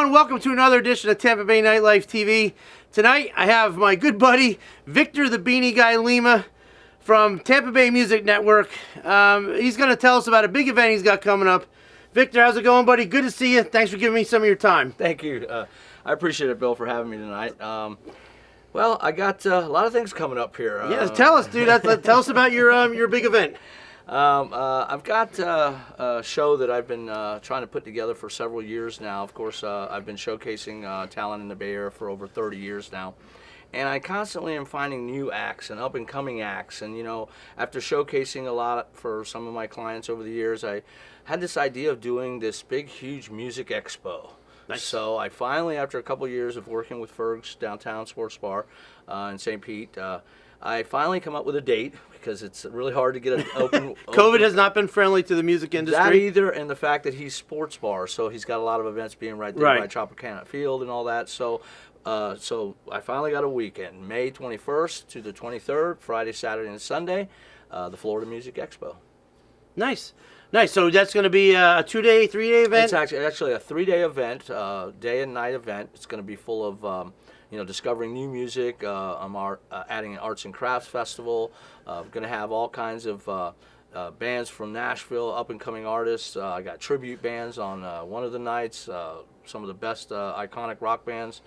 everyone. Welcome to another edition of Tampa Bay Nightlife TV. Tonight, I have my good buddy, Victor the Beanie Guy Lima from Tampa Bay Music Network. He's going to tell us about a big event he's got coming up. Victor, how's it going, buddy? Good to see you. Thanks for giving me some of your time. Thank you. I appreciate it, Bill, for having me tonight. Well, I got a lot of things coming up here. Yeah, tell us, dude. Tell us about your big event. I've got a show that I've been trying to put together for several years now. Of course, I've been showcasing talent in the Bay Area for over 30 years now. And I constantly am finding new acts and up-and-coming acts. And, you know, after showcasing a lot for some of my clients over the years, I had this idea of doing this big, huge music expo. Nice. So I finally, after a couple of years of working with Ferg's downtown sports bar in St. Pete, I finally come up with a date because it's really hard to get an open. COVID has not been friendly to the music industry. That either, and the fact that he's sports bar, so he's got a lot of events being right there by Tropicana Field and all that. So, so I finally got a weekend, May 21st to the 23rd, Friday, Saturday, and Sunday, the Florida Music Expo. Nice. Nice. So that's going to be a 2-day, 3-day event? It's actually a 3-day event, day and night event. It's going to be full of you know, discovering new music. I'm adding an arts and crafts festival. Going to have all kinds of bands from Nashville, up-and-coming artists. I got tribute bands on one of the nights, some of the best iconic rock bands.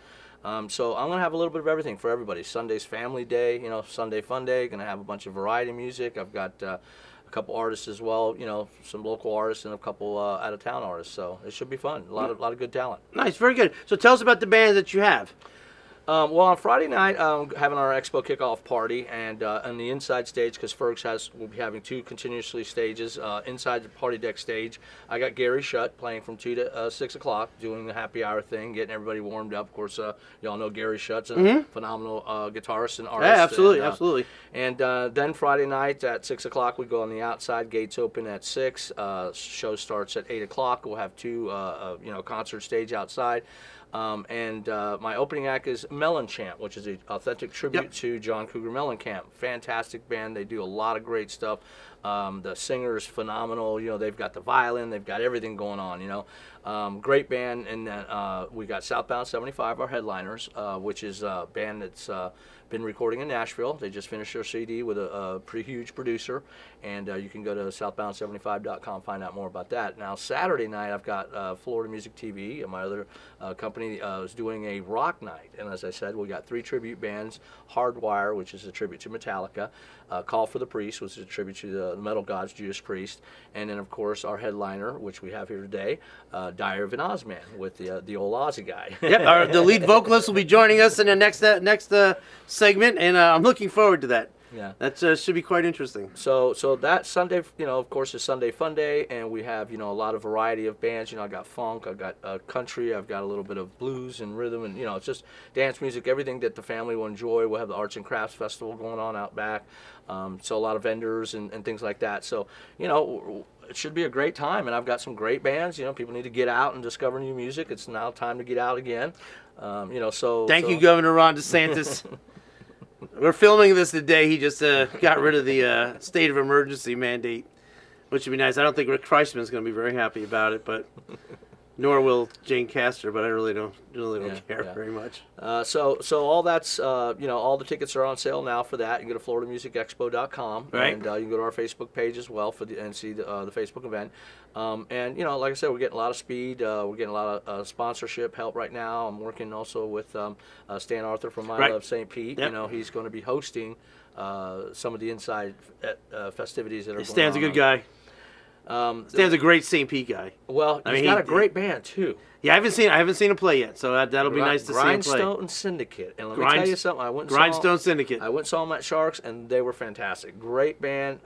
So I'm going to have a little bit of everything for everybody. Sunday's family day, you know, Sunday fun day. Going to have a bunch of variety music. I've got a couple artists as well, you know, some local artists and a couple out-of-town artists. So it should be fun. A lot of good talent. Nice, very good. So tell us about the bands that you have. Well, on Friday night, having our expo kickoff party, and on the inside stage, because Ferg's will be having 2 continuously stages. Inside the party deck stage, I got Gary Schutt playing from 2 to 6 o'clock, doing the happy hour thing, getting everybody warmed up. Of course, y'all know Gary Schutt's a phenomenal guitarist and artist. Yeah, absolutely, and, absolutely. And then Friday night at 6 o'clock, we go on the outside. Gates open at 6. Show starts at 8 o'clock. We'll have 2, you know, concert stage outside. And my opening act is Mellenchamp, which is an authentic tribute to John Cougar Mellenchamp. Fantastic band. They do a lot of great stuff. The singer is phenomenal. You know, they've got the violin. They've got everything going on, you know. Great band. And then we got Southbound 75, our headliners, which is a band that's been recording in Nashville. They just finished their CD with a pretty huge producer. And you can go to southbound75.com, find out more about that. Now, Saturday night, I've got Florida Music TV, and my other company is doing a rock night. And as I said, we got 3 tribute bands. Hardwired, which is a tribute to Metallica. Call for the Priest, which is a tribute to the metal gods, Judas Priest. And then, of course, our headliner, which we have here today, An Ozzman, with the old Aussie guy. Yep, the lead vocalist will be joining us in the next segment, and I'm looking forward to that. Yeah, that should be quite interesting. So that Sunday, you know, of course, is Sunday Fun Day, and we have, you know, a lot of variety of bands. You know, I got funk, I got country, I've got a little bit of blues and rhythm, and you know, it's just dance music, everything that the family will enjoy. We'll have the Arts and Crafts Festival going on out back, so a lot of vendors and things like that. So, you know, it should be a great time, and I've got some great bands. You know, people need to get out and discover new music. It's now time to get out again. You know, so thank you, Governor Ron DeSantis. We're filming this the day he just got rid of the state of emergency mandate, which would be nice. I don't think Rick Kreisman's going to be very happy about it, but nor will Jane Castor. But I really don't care very much. So all that's you know, all the tickets are on sale now for that. You can go to FloridaMusicExpo.com, right. And you can go to our Facebook page as well and see the Facebook event. And you know, like I said, we're getting a lot of speed. We're getting a lot of sponsorship help right now. I'm working also with Stan Arthur from My Love St. Pete. Yep. You know, he's going to be hosting some of the inside festivities that are going on. Stan's a good guy. Stan's a great St. Pete guy. Well, he's got a great band too. Yeah, I haven't seen him play yet, so that'll be nice to see him play. Grindstone Syndicate, and let me tell you something. I went and Grindstone Syndicate. I went and saw them at Sharks, and they were fantastic. Great band.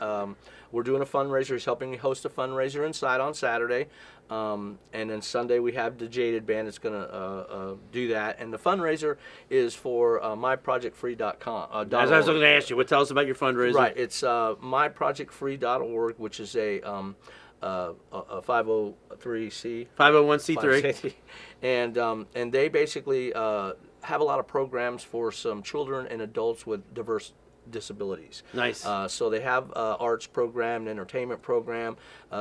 We're doing a fundraiser. He's helping me host a fundraiser inside on Saturday, and then Sunday we have the Jaded Band that's going to do that. And the fundraiser is for myprojectfree.com. As I was going to ask you, tell us about your fundraiser. Right, it's myprojectfree.org, which is a 503c 501c3, and they basically have a lot of programs for some children and adults with diverse disabilities. Nice. So they have arts program, an entertainment program.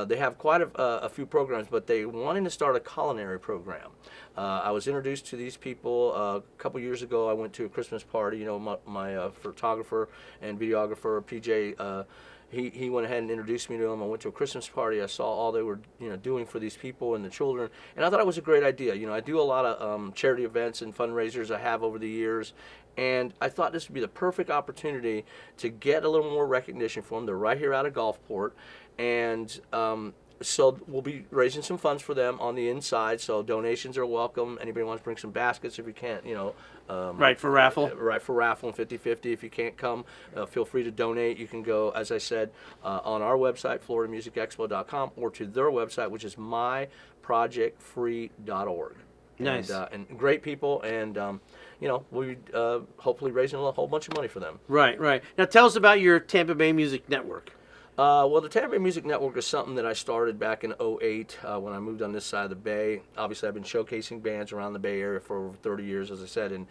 They have quite a few programs, but they wanted to start a culinary program. I was introduced to these people a couple years ago. I went to a Christmas party. You know, my photographer and videographer, PJ, he went ahead and introduced me to them. I went to a Christmas party. I saw all they were doing for these people and the children, and I thought it was a great idea. You know, I do a lot of charity events and fundraisers I have over the years, and I thought this would be the perfect opportunity to get a little more recognition for them. They're right here out of Gulfport, and so we'll be raising some funds for them on the inside. So donations are welcome. Anybody wants to bring some baskets if you can't, you know. Right, for raffle. Right, for raffle and 50-50. If you can't come, feel free to donate. You can go, as I said, on our website, FloridaMusicExpo.com, or to their website, which is myprojectfree.org. Nice. And great people, and you know, we hopefully raising a whole bunch of money for them. Right, right. Now tell us about your Tampa Bay Music Network. Well, the Tampa Bay Music Network is something that I started back in '08 when I moved on this side of the Bay. Obviously, I've been showcasing bands around the Bay Area for over 30 years, as I said.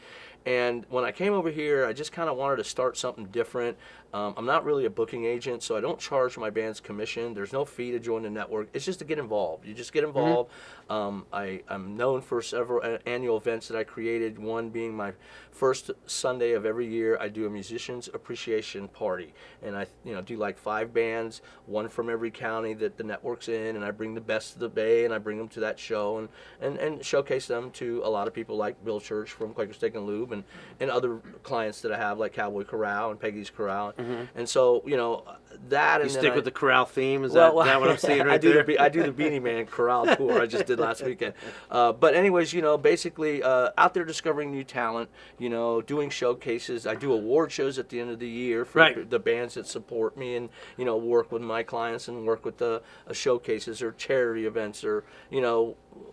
And when I came over here, I just kind of wanted to start something different. I'm not really a booking agent, so I don't charge my bands commission. There's no fee to join the network. It's just to get involved. You just get involved. I'm known for several annual events that I created, one being my first Sunday of every year. I do a musicians appreciation party, and I do like 5 bands, one from every county that the network's in, and I bring the best of the Bay, and I bring them to that show and showcase them to a lot of people like Bill Church from Quaker Steak and Lube, and other clients that I have like Cowboy Corral and Peggy's Corral. And so, that. You and stick with the corral theme? Is that what I'm seeing right there? I do the Beanie Man Corral tour I just did last weekend. But anyways, basically out there discovering new talent, doing showcases. I do award shows at the end of the year for the bands that support me, and, work with my clients and work with the showcases or charity events or,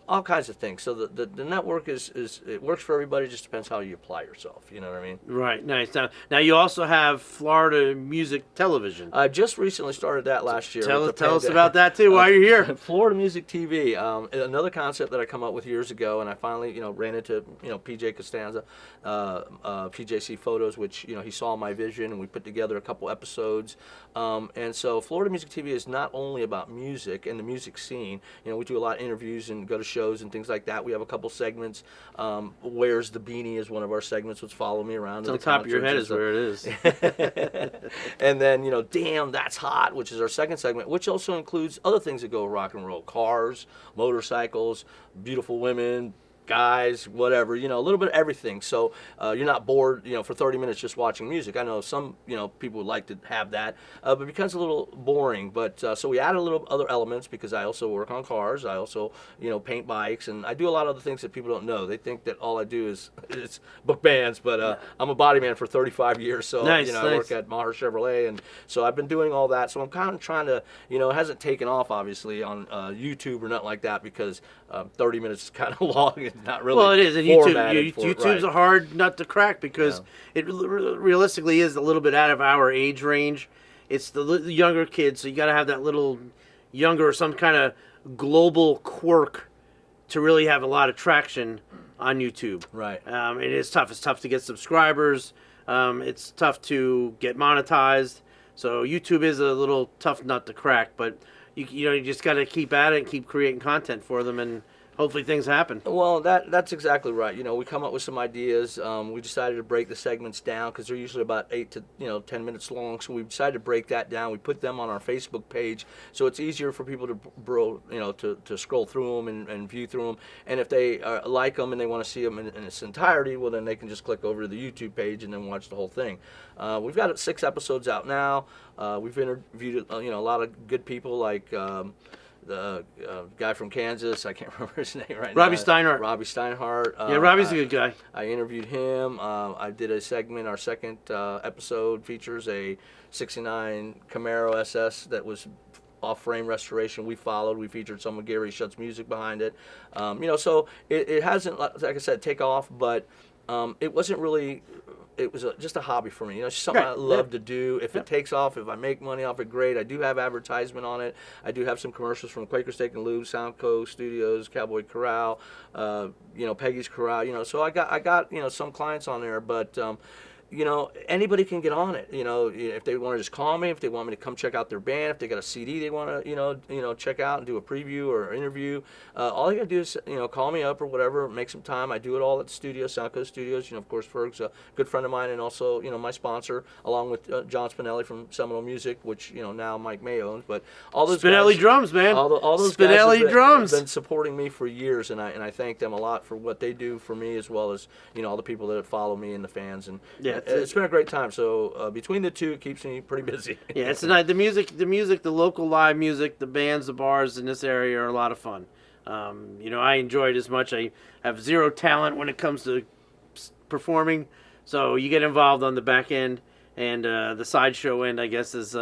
all kinds of things. So the network it works for everybody. It just depends how you apply yourself. You know what I mean? Right. Nice. Now you also have Florida Music Television. I just recently started that last year. Tell us about that too while you're here. Florida Music TV, another concept that I come up with years ago, and I finally ran into PJ Costanza, PJC Photos, which he saw my vision, and we put together a couple episodes. And so Florida Music TV is not only about music and the music scene. We do a lot of interviews and go to shows and things like that. We have a couple segments. Where's the Beanie is one of our segments, which follow me around. It's on top of your head is where it is. And then, Damn, That's Hot, which is our second segment, which also includes other things that go with rock and roll. Cars, motorcycles, beautiful women, guys, whatever, a little bit of everything. So you're not bored, for 30 minutes just watching music. I know some, people would like to have that, but it becomes a little boring. But so we add a little other elements because I also work on cars. I also, paint bikes, and I do a lot of other things that people don't know. They think that all I do is book bands, but I'm a body man for 35 years. So, I work at Maher Chevrolet, and so I've been doing all that. So I'm kind of trying to, it hasn't taken off, obviously, on YouTube or nothing like that because 30 minutes is kind of long. It's not really. Well, it is, and YouTube's a hard nut to crack because it realistically is a little bit out of our age range. It's the younger kids, so you got to have that little younger or some kind of global quirk to really have a lot of traction on YouTube. Right. It is tough. It's tough to get subscribers. It's tough to get monetized. So YouTube is a little tough nut to crack, but you just got to keep at it and keep creating content for them, and hopefully things happen. Well, that's exactly right. We come up with some ideas. We decided to break the segments down because they're usually about 8 to 10 minutes long. So we decided to break that down. We put them on our Facebook page, so it's easier for people to scroll through them and view through them. And if they like them and they want to see them in its entirety, well, then they can just click over to the YouTube page and then watch the whole thing. We've got 6 episodes out now. We've interviewed a lot of good people like. The guy from Kansas, I can't remember his name right now. Robbie Steinhardt. Robbie Steinhardt. Yeah, Robbie's a good guy. I interviewed him. I did a segment. Our second episode features a '69 Camaro SS that was off-frame restoration. We featured some of Gary Schutt's music behind it. So it hasn't, like I said, take off, but it wasn't really. It was just a hobby for me. It's something I love to do. If it takes off, if I make money off it, great. I do have advertisement on it. I do have some commercials from Quaker Steak and Lube, Soundco Studios, Cowboy Corral, Peggy's Corral. So I got some clients on there, but anybody can get on it. If they want to just call me, if they want me to come check out their band, if they got a CD they want to, check out and do a preview or interview, all you got to do is, call me up or whatever, make some time. I do it all at the studio, Sound Coast Studios. Of course, Ferg's a good friend of mine and also, my sponsor, along with John Spinelli from Seminole Music, which, now Mike May owns. But all those Spinelli guys, drums, man. All those Spinelli guys have been supporting me for years, and I thank them a lot for what they do for me, as well as, all the people that follow me and the fans. And yeah, it's been a great time. So between the two, it keeps me pretty busy. Yeah, it's nice. The music, the local live music, the bands, the bars in this area are a lot of fun. I enjoy it as much. I have zero talent when it comes to performing, so you get involved on the back end, and the sideshow end, I guess, is.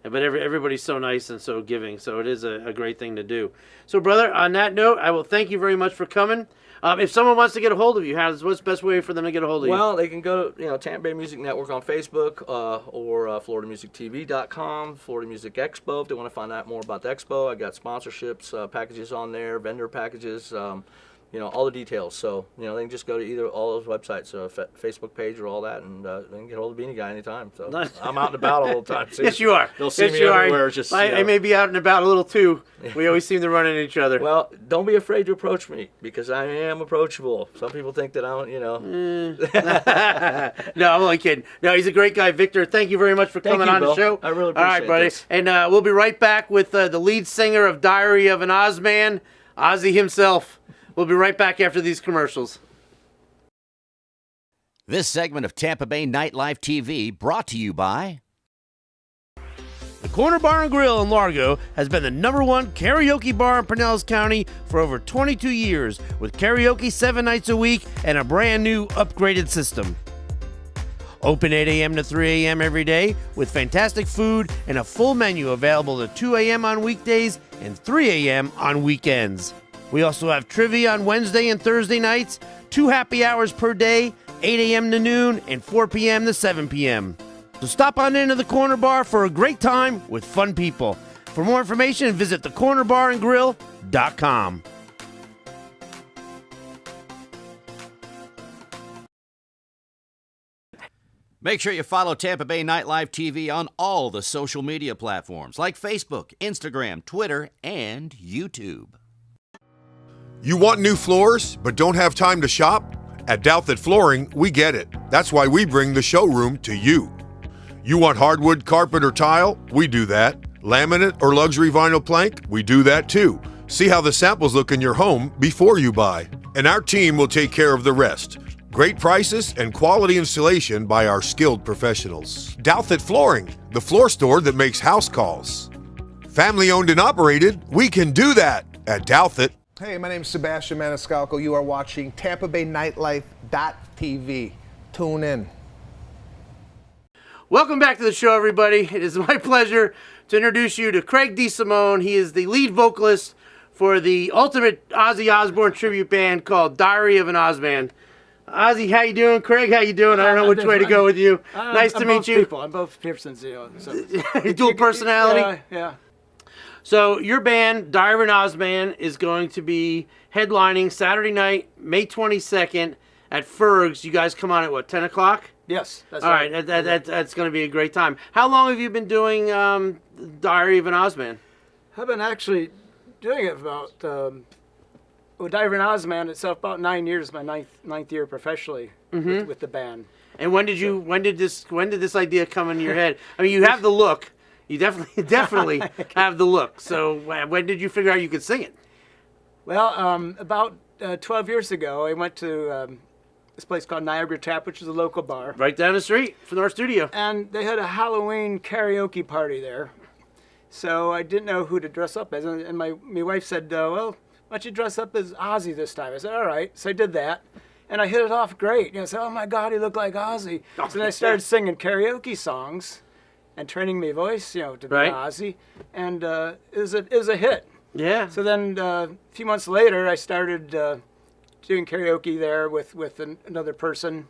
But everybody's so nice and so giving, so it is a great thing to do. So, brother, on that note, I will thank you very much for coming. If someone wants to get a hold of you, what's the best way for them to get a hold of you? Well, they can go to Tampa Bay Music Network on Facebook or FloridaMusicTV.com, Florida Music Expo if they want to find out more about the expo. I got sponsorships, packages on there, vendor packages, all the details. So, they can just go to either all those websites, Facebook page or all that, and they can get hold of Beanie Guy anytime. So I'm out and about all the time. Yes, you are. They'll see me everywhere. Just, I may be out and about a little too. We always seem to run into each other. Well, don't be afraid to approach me, because I am approachable. Some people think that I don't, No, I'm only kidding. No, he's a great guy. Victor, thank you very much for coming on the show. I really appreciate it. All right, buddy. This. And we'll be right back with the lead singer of Diary of an Ozzman, Ozzy himself. We'll be right back after these commercials. This segment of Tampa Bay Nightlife TV brought to you by... The Corner Bar and Grill in Largo has been the #1 karaoke bar in Pinellas County for over 22 years, with karaoke 7 nights a week and a brand new upgraded system. Open 8 a.m. to 3 a.m. every day with fantastic food and a full menu available at 2 a.m. on weekdays and 3 a.m. on weekends. We also have trivia on Wednesday and Thursday nights, 2 happy hours per day, 8 a.m. to noon and 4 p.m. to 7 p.m. So stop on into the Corner Bar for a great time with fun people. For more information, visit thecornerbarandgrill.com. Make sure you follow Tampa Bay Nightlife TV on all the social media platforms like Facebook, Instagram, Twitter, and YouTube. You want new floors, but don't have time to shop? At Douthit Flooring, we get it. That's why we bring the showroom to you. You want hardwood, carpet, or tile? We do that. Laminate or luxury vinyl plank? We do that too. See how the samples look in your home before you buy. And our team will take care of the rest. Great prices and quality installation by our skilled professionals. Douthit Flooring, the floor store that makes house calls. Family owned and operated, we can do that at Douthit. Hey, my name's Sebastian Maniscalco. You are watching Tampa Bay Nightlife.tv. Tune in. Welcome back to the show, everybody. It is my pleasure to introduce you to Craig DiSimone. He is the lead vocalist for the ultimate Ozzy Osbourne tribute band called Diary of an Ozzman. Ozzy, how you doing? Craig, how you doing? I don't know which way to go with you. Nice to meet you. I'm both Petersons, so. Dual personality? Yeah. So your band, Diary of an Ozzman, is going to be headlining Saturday night, May 22nd at Ferg's. You guys come on at what, 10 o'clock? Yes, that's All right. right, that's going to be a great time. How long have you been doing Diary of an Ozzman? I've been actually doing it for about, Diary of an Ozzman itself, about 9 years, my ninth year professionally with the band. And when did this idea come into your head? I mean, you have the look. You definitely have the look. So when did you figure out you could sing it? Well, about 12 years ago, I went to this place called Niagara Tap, which is a local bar. Right down the street from our studio. And they had a Halloween karaoke party there. So I didn't know who to dress up as. And my wife said, well, why don't you dress up as Ozzy this time? I said, all right. So I did that. And I hit it off great. I said, oh, my God, he looked like Ozzy. So then I started singing karaoke songs and training my voice, to be Ozzy. And it was a hit. Yeah. So then a few months later, I started doing karaoke there with another person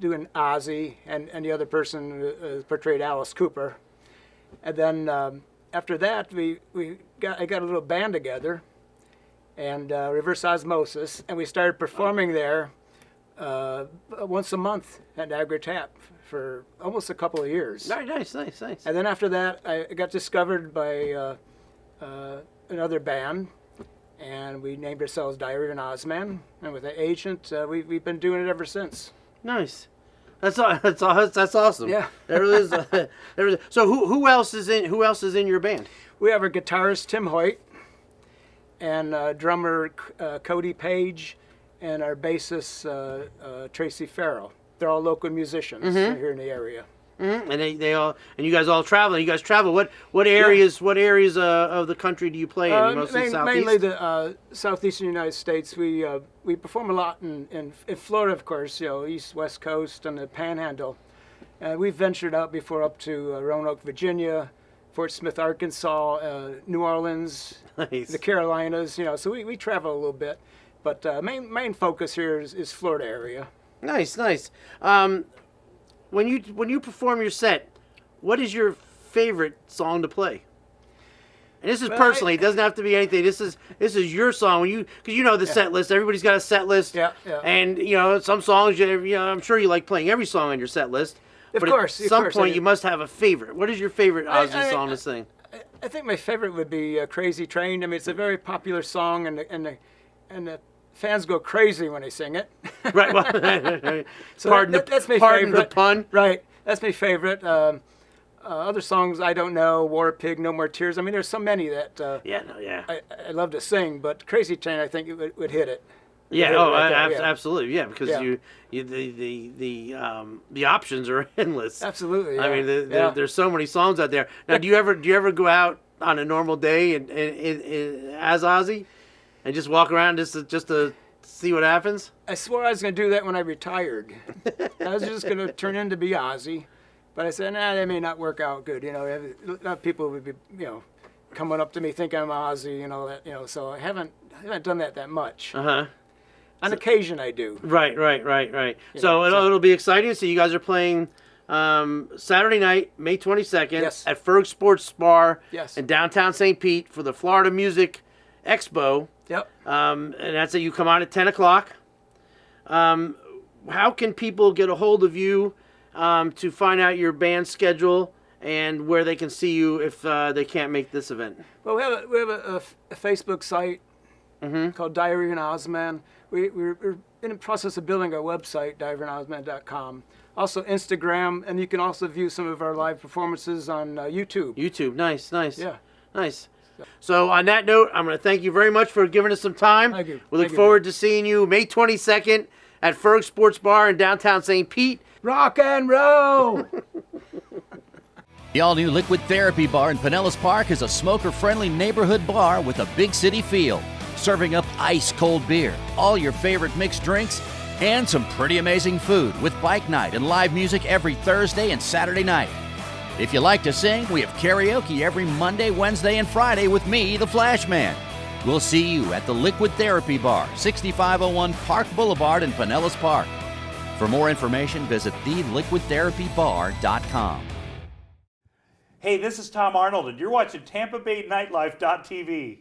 doing Ozzy, and the other person portrayed Alice Cooper. And then after that, I got a little band together, and reverse osmosis, and we started performing there once a month at Niagara Tap for almost a couple of years. Nice. And then after that, I got discovered by another band, and we named ourselves Diary of an Ozzman. And with an agent, we've been doing it ever since. Nice. That's awesome. Yeah. That really is. So who else is in your band? We have our guitarist Tim Hoyt, and drummer Cody Page, and our bassist Tracy Farrell. They're all local musicians here in the area. Mm-hmm. And you guys all travel. You guys travel. What areas of the country do you play in? Mostly southeast. Mainly the southeastern United States. We perform a lot in Florida, of course. East, West Coast, and the Panhandle. We've ventured out before up to Roanoke, Virginia, Fort Smith, Arkansas, New Orleans, Nice. the Carolinas. So we travel a little bit, but main focus here is Florida area. Nice. When you perform your set, what is your favorite song to play? And this is personally. It doesn't have to be anything. This is your song. Because you know the set list. Everybody's got a set list. Yeah. And some songs. I'm sure you like playing every song on your set list. Of But course. at some point, you must have a favorite. What is your favorite Ozzy song to sing? I think my favorite would be Crazy Train. I mean, it's a very popular song, and the fans go crazy when they sing it. Right. Well, So that's my favorite. the pun. Right. That's my favorite. Other songs I don't know. War Pig, No More Tears. I mean, there's so many that I love to sing, but Crazy Train, I think it would hit it. Yeah. Hit it right there, Absolutely. Yeah, because the options are endless. Absolutely. I yeah. mean, Yeah. there's so many songs out there. Now, do you ever go out on a normal day and as Ozzy, and just walk around just to see what happens? I swore I was going to do that when I retired. I was just going to turn in to be Ozzy, but I said, that may not work out good. A lot of people would be, coming up to me thinking I'm Ozzy, So I haven't done that much. On occasion, I do. Right. So it'll be exciting. So you guys are playing Saturday night, May 22nd, Yes. at Ferg Sports Bar Yes. in downtown St. Pete for the Florida Music Expo. Yep. And that's it. You come out at 10 o'clock. How can people get a hold of you to find out your band schedule and where they can see you if they can't make this event? Well, we have a Facebook site called Diary of an Ozzman. We're in the process of building our website, diaryofonozzman.com. Also Instagram, and you can also view some of our live performances on YouTube. YouTube. Nice. Yeah. Nice. So on that note, I'm going to thank you very much for giving us some time. Thank you. We look forward to seeing you May 22nd at Ferg Sports Bar in downtown St. Pete. Rock and roll! The all-new Liquid Therapy Bar in Pinellas Park is a smoker-friendly neighborhood bar with a big city feel, serving up ice-cold beer, all your favorite mixed drinks, and some pretty amazing food with bike night and live music every Thursday and Saturday night. If you like to sing, we have karaoke every Monday, Wednesday, and Friday with me, the Flash Man. We'll see you at the Liquid Therapy Bar, 6501 Park Boulevard in Pinellas Park. For more information, visit theliquidtherapybar.com. Hey, this is Tom Arnold, and you're watching Tampa Bay Nightlife.tv.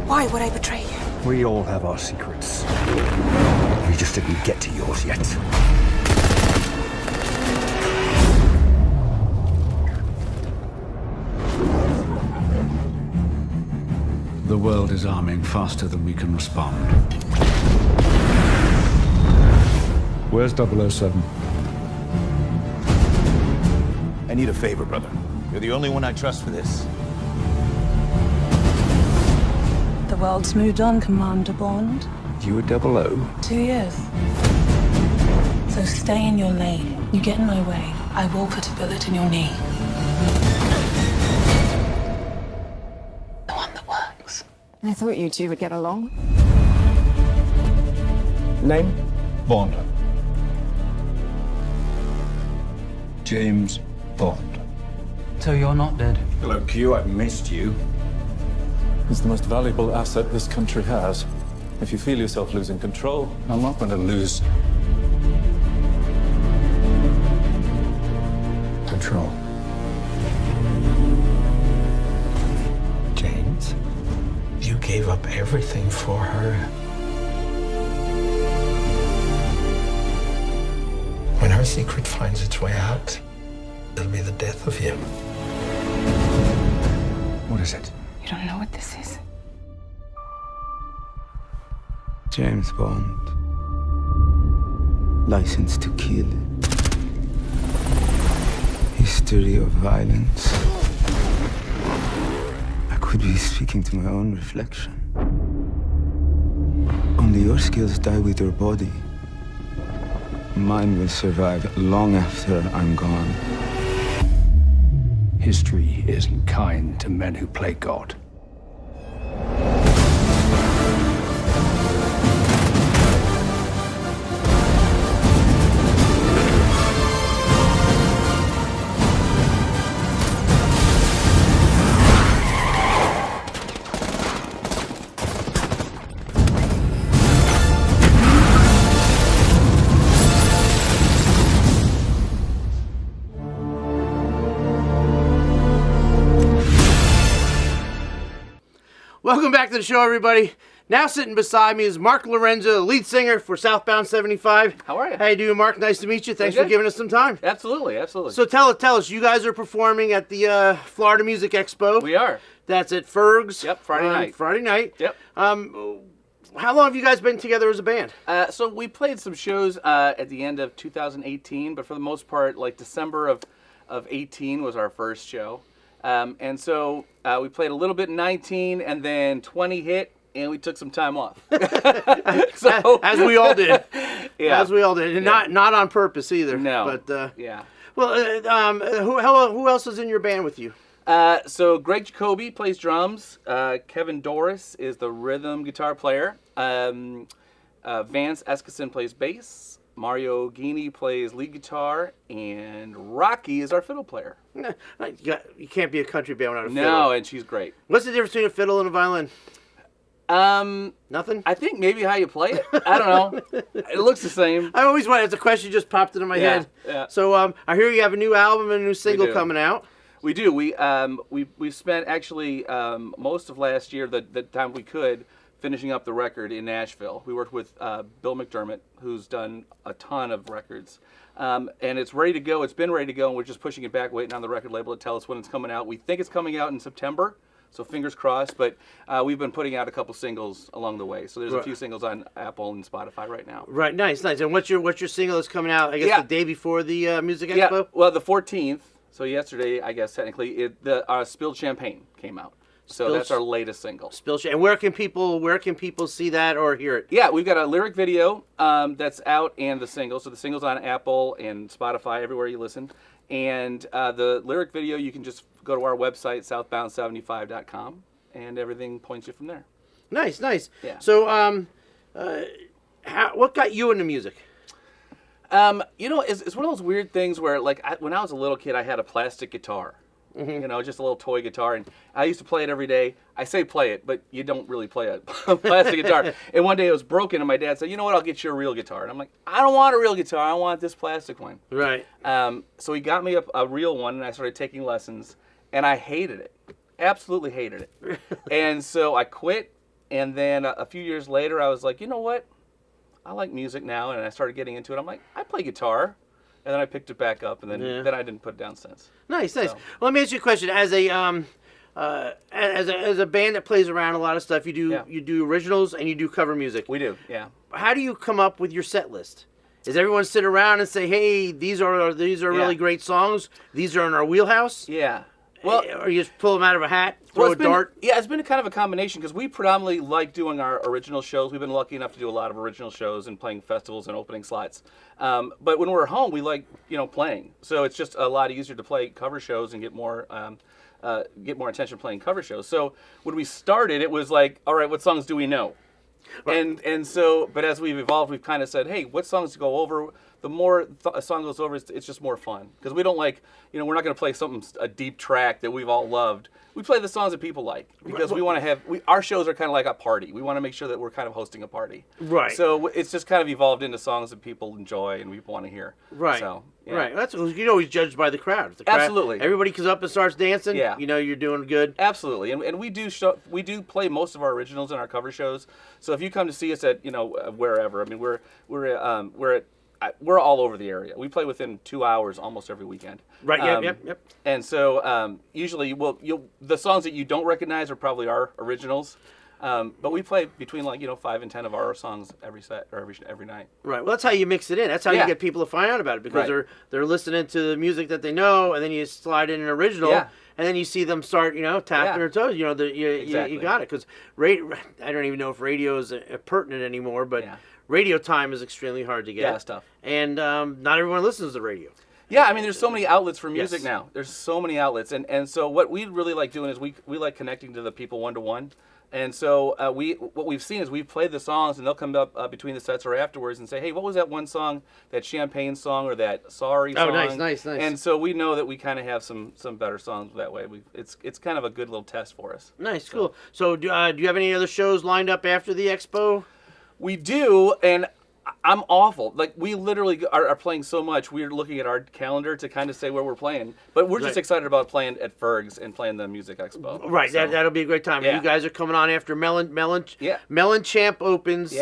Why would I betray you? We all have our secrets. We just didn't get to yours yet. The world is arming faster than we can respond. Where's 007? I need a favor, brother. You're the only one I trust for this. The world's moved on, Commander Bond. You were 00? 2 years. So stay in your lane. You get in my way, I will put a bullet in your knee. The one that works. I thought you two would get along. Name? Bond. James Bond. So you're not dead? Hello, Q. I've missed you. It's the most valuable asset this country has. If you feel yourself losing control, I'm not going to lose control. gave up everything for her. When her secret finds its way out, it'll be the death of him. What is it? You don't know what this is? James Bond. License to Kill. History of violence. I could be speaking to my own reflection. Only your skills die with your body. Mine will survive long after I'm gone. History isn't kind to men who play God. Welcome back to the show, everybody. Now sitting beside me is Mark Lorenzo, lead singer for Southbound 75. How are you? How you doing, Mark? Nice to meet you. Thanks for giving us some time. Absolutely, absolutely. So tell us, you guys are performing at the Florida Music Expo. We are. That's at Ferg's. Yep, Friday night. Friday night. Yep. How long have you guys been together as a band? So we played some shows at the end of 2018, but for the most part, like December of 18 was our first show. And so we played a little bit in 19, and then 20 hit, and we took some time off. So, as we all did. Yeah. As we all did. And not on purpose either. No. But, yeah. Well, who else is in your band with you? So Greg Jacoby plays drums. Kevin Doris is the rhythm guitar player. Vance Eskison plays bass. Mario Guini plays lead guitar, and Rocky is our fiddle player. You can't be a country band without a fiddle. No, and she's great. What's the difference between a fiddle and a violin? Nothing? I think maybe how you play it. I don't know. It looks the same. I always wanted, it's a question just popped into my head. Yeah. So I hear you have a new album and a new single coming out. We do. We spent actually most of last year, the time we could, finishing up the record in Nashville. We worked with Bill McDermott, who's done a ton of records. And it's ready to go. It's been ready to go, and we're just pushing it back, waiting on the record label to tell us when it's coming out. We think it's coming out in September, so fingers crossed. But we've been putting out a couple singles along the way. So there's a few singles on Apple and Spotify right now. Right, nice. And what's your single that's coming out, I guess, the day before the Music Expo? Yeah, well, the 14th, so yesterday, I guess, technically, Spilled Champagne came out. So that's our latest single. And where can people see that or hear it? Yeah, we've got a lyric video that's out, and the single. So the single's on Apple and Spotify, everywhere you listen. And the lyric video, you can just go to our website, southbound75.com, and everything points you from there. Nice. Yeah. So, what got you into music? It's one of those weird things where, like, when I was a little kid, I had a plastic guitar. Mm-hmm. Just a little toy guitar, and I used to play it every day. I say play it, but you don't really play a plastic guitar. And one day it was broken, and my dad said, "You know what? I'll get you a real guitar." And I'm like, "I don't want a real guitar. I want this plastic one." Right. So he got me a real one, and I started taking lessons, and I hated it. Absolutely hated it. And so I quit, and then a few years later, I was like, "You know what? I like music now," and I started getting into it. I'm like, "I play guitar." And then I picked it back up, and then I didn't put it down since. Nice. So. Well, let me ask you a question. As a band that plays around a lot of stuff, you do originals and you do cover music. We do, yeah. How do you come up with your set list? Does everyone sit around and say, "Hey, these are really great songs. These are in our wheelhouse"? Yeah. Well, or you just pull them out of a hat, throw a dart? Yeah, it's been kind of a combination because we predominantly like doing our original shows. We've been lucky enough to do a lot of original shows and playing festivals and opening slots. But when we're home, we like playing. So it's just a lot easier to play cover shows and get more attention playing cover shows. So when we started, it was like, all right, what songs do we know? Right. And so, but as we've evolved, we've kind of said, hey, what songs to go over? The more a song goes over, it's just more fun. Because we don't like, we're not going to play a deep track that we've all loved. We play the songs that people like because we want to have. Our shows are kind of like a party. We want to make sure that we're kind of hosting a party. Right. So it's just kind of evolved into songs that people enjoy and people want to hear. Right. So, yeah. Right. That's you're always judged by the crowd. If the crowd. Absolutely. Everybody comes up and starts dancing. Yeah. You know you're doing good. Absolutely. And we do play most of our originals in our cover shows. So if you come to see us at wherever, I mean we're all over the area. We play within 2 hours almost every weekend. Right. Yep. And so usually, the songs that you don't recognize are probably our originals. But we play between 5 and 10 of our songs every set or every night. Right. Well, that's how you mix it in. That's how you get people to find out about it because they're listening to the music that they know, and then you slide in an original, and then you see them start tapping their toes. You got it because I don't even know if radio is pertinent anymore, but radio time is extremely hard to get. Yeah, that's tough. And not everyone listens to radio. Yeah, I mean, there's so many outlets for music now. There's so many outlets, and so what we really like doing is we like connecting to the people one-to-one. And so what we've seen is we've played the songs, and they'll come up between the sets or afterwards and say, hey, what was that one song, that Champagne song or that Sorry song? Oh, nice. And so we know that we kind of have some better songs that way. It's kind of a good little test for us. Nice, cool. So do you have any other shows lined up after the expo? We do, and I'm awful. Like, we literally are playing so much. We're looking at our calendar to kind of say where we're playing. But we're just excited about playing at Ferg's and playing the Music Expo. Right, so, that'll be a great time. Yeah. You guys are coming on after Mellenchamp opens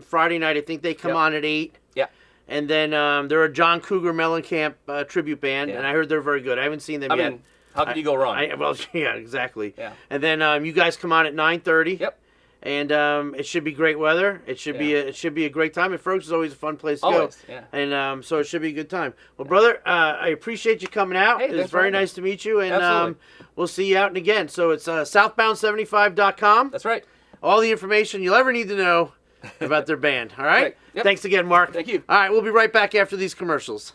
Friday night. I think they come on at 8. Yeah. And then they're a John Cougar Mellenchamp tribute band, and I heard they're very good. I haven't seen them yet. Mean, how can you go wrong? Yeah, exactly. Yeah. And then you guys come on at 9:30. Yep. And it should be great weather. It should be a great time. And Ferg's is always a fun place to go. Yeah. And so it should be a good time. Well, brother, I appreciate you coming out. Hey, it's very nice to meet you. And we'll see you out and again. So it's southbound75.com. That's right. All the information you'll ever need to know about their band. All right? Yep. Thanks again, Mark. Thank you. All right, we'll be right back after these commercials.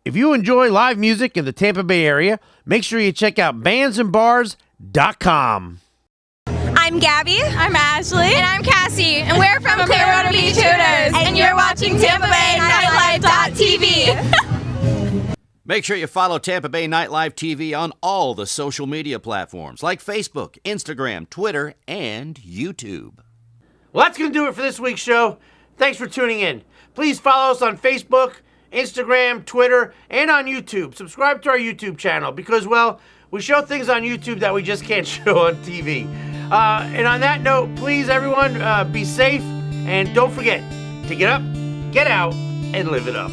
If you enjoy live music in the Tampa Bay area, make sure you check out bandsandbars.com. I'm Gabby. I'm Ashley. And I'm Cassie. And we're from Clearwater Beach Hooters. And you're watching Tampa Bay Nightlife.tv. Make sure you follow Tampa Bay Nightlife TV on all the social media platforms like Facebook, Instagram, Twitter, and YouTube. Well, that's going to do it for this week's show. Thanks for tuning in. Please follow us on Facebook, Instagram, Twitter, and on YouTube. Subscribe to our YouTube channel because, well, we show things on YouTube that we just can't show on TV. And on that note, please, everyone, be safe. And don't forget to get up, get out, and live it up.